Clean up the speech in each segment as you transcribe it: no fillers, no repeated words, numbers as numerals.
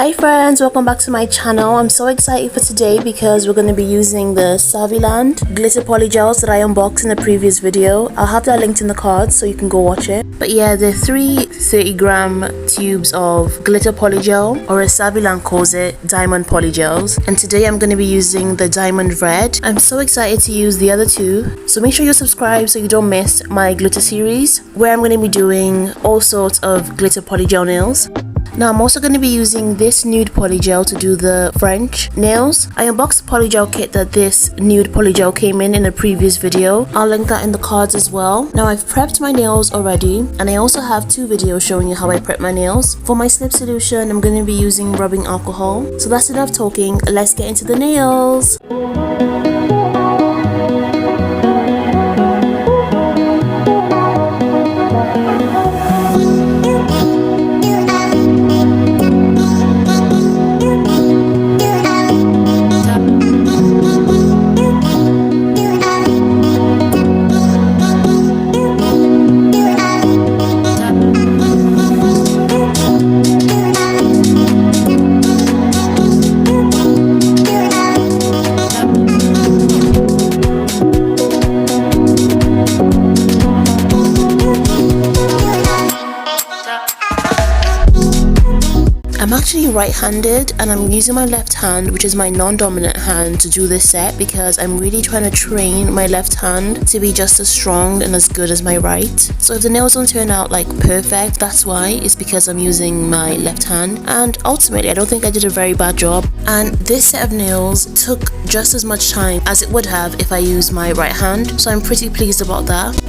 Hi friends, welcome back to my channel. I'm so excited for today because we're going to be using the Saviland glitter polygels that I unboxed in the previous video. I'll have that linked in the cards so you can go watch it. But yeah, they're 3 30-gram tubes of glitter polygel, or as Saviland calls it, Diamond Polygels. And today I'm going to be using the Diamond Red. I'm so excited to use the other two. So make sure you're subscribed so you don't miss my glitter series, where I'm going to be doing all sorts of glitter polygel nails. Now I'm also going to be using this nude polygel to do the French nails. I unboxed the polygel kit that this nude polygel came in a previous video. I'll link that in the cards as well. Now I've prepped my nails already, and I also have 2 videos showing you how I prep my nails. For my slip solution, I'm going to be using rubbing alcohol. So that's enough talking, let's get into the nails. I'm actually right-handed, and I'm using my left hand, which is my non-dominant hand, to do this set because I'm really trying to train my left hand to be just as strong and as good as my right. So if the nails don't turn out like perfect, that's why. It's because I'm using my left hand, and ultimately I don't think I did a very bad job. And this set of nails took just as much time as it would have if I used my right hand, so I'm pretty pleased about that.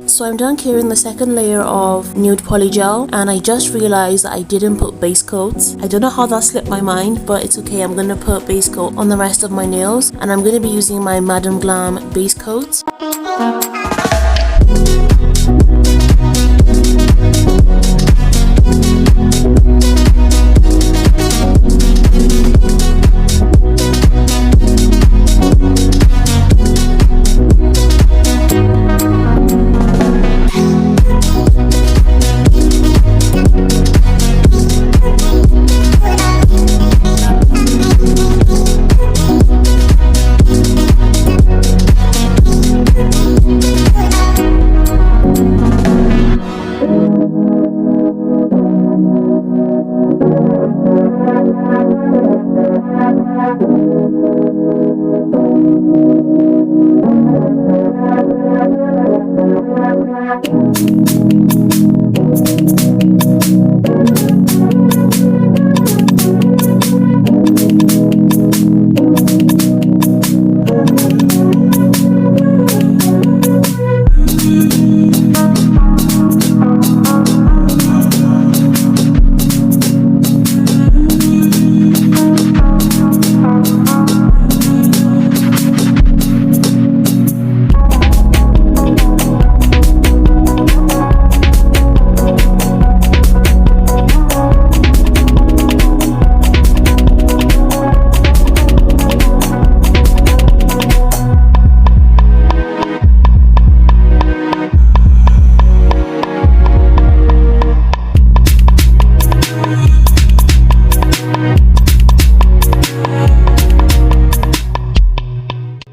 So I'm done curing the second layer of nude polygel, and I just realized that I didn't put base coats. I don't know how that slipped my mind, but it's okay. I'm going to put base coat on the rest of my nails, and I'm going to be using my Be Glam base coat.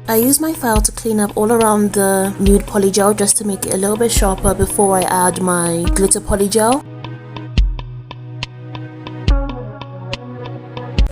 I use my file to clean up all around the nude polygel just to make it a little bit sharper before I add my glitter polygel.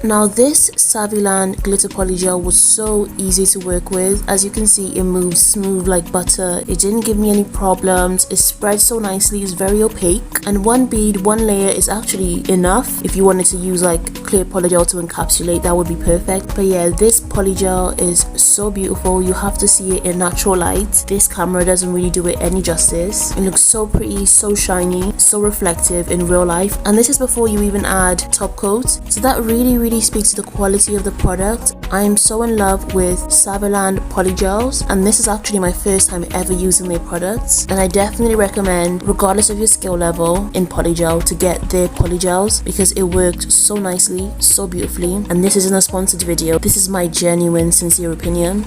Now this Saviland glitter polygel was so easy to work with. As you can see, it moves smooth like butter. It didn't give me any problems. It spreads so nicely. It's very opaque, and one bead, one layer is actually enough. If you wanted to use like clear polygel to encapsulate, that would be perfect. But yeah, this polygel is so beautiful. You have to see it in natural light. This camera doesn't really do it any justice. It looks so pretty, so shiny, so reflective in real life, and this is before you even add top coat. So that really speaks to the quality of the product. I am so in love with Saviland Polygels, and this is actually my first time ever using their products, and I definitely recommend, regardless of your skill level in polygel, to get their polygels because it worked so nicely, so beautifully. And this isn't a sponsored video. This is my genuine, sincere opinion.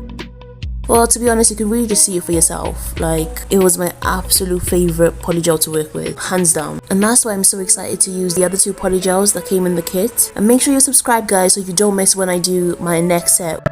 Well, to be honest, you can really just see it for yourself. Like, it was my absolute favorite polygel to work with, hands down. And that's why I'm so excited to use the other two polygels that came in the kit. And make sure you subscribe, guys, so you don't miss when I do my next set.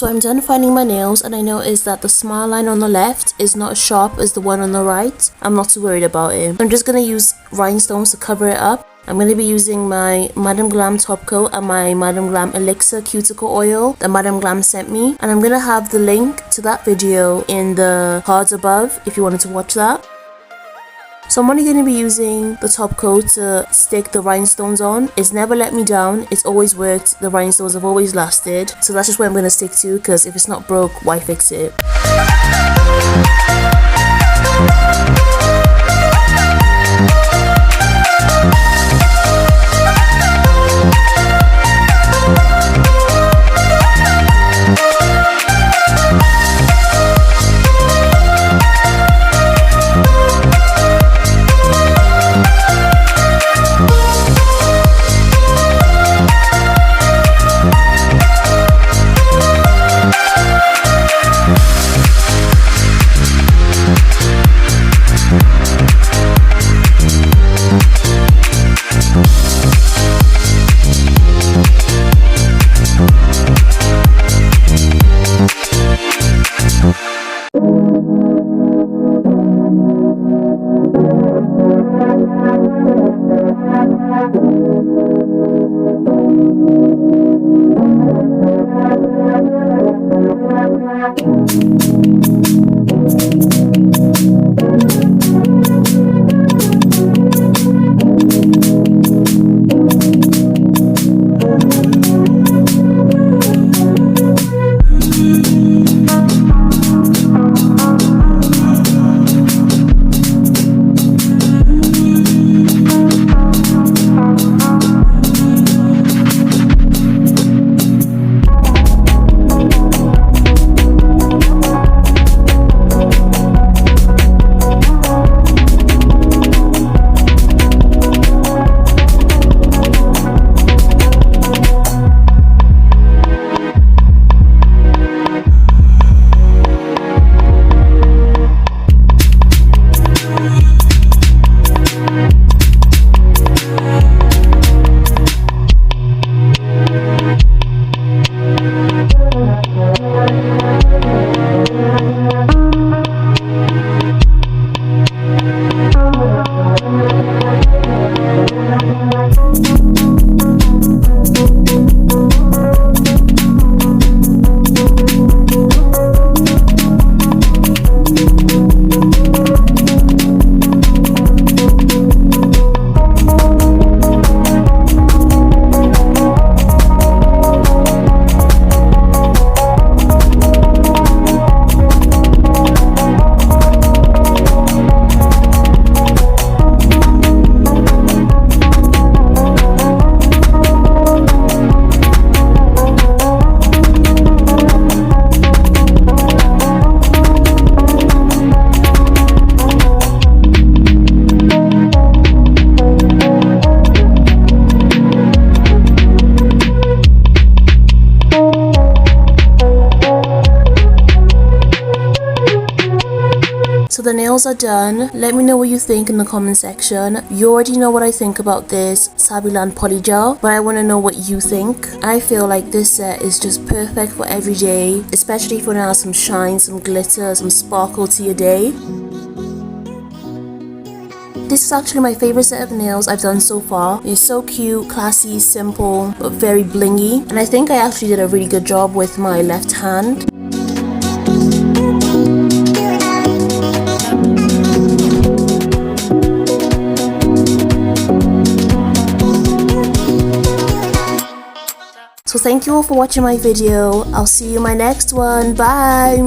So I'm done filing my nails, and I noticed that the smile line on the left is not as sharp as the one on the right. I'm not too worried about it. I'm just going to use rhinestones to cover it up. I'm going to be using my Madam Glam top coat and my Madam Glam Elixir cuticle oil that Madam Glam sent me. And I'm going to have the link to that video in the cards above if you wanted to watch that. So I'm only going to be using the top coat to stick the rhinestones on. It's never let me down. It's always worked. The rhinestones have always lasted. So that's just what I'm going to stick to, because if it's not broke, why fix it? So the nails are done. Let me know what you think in the comment section. You already know what I think about this Saviland Polygel, but I want to know what you think. I feel like this set is just perfect for every day, especially if you want to add some shine, some glitter, some sparkle to your day. This is actually my favorite set of nails I've done so far. It's so cute, classy, simple, but very blingy. And I think I actually did a really good job with my left hand. So thank you all for watching my video. I'll see you in my next one. Bye.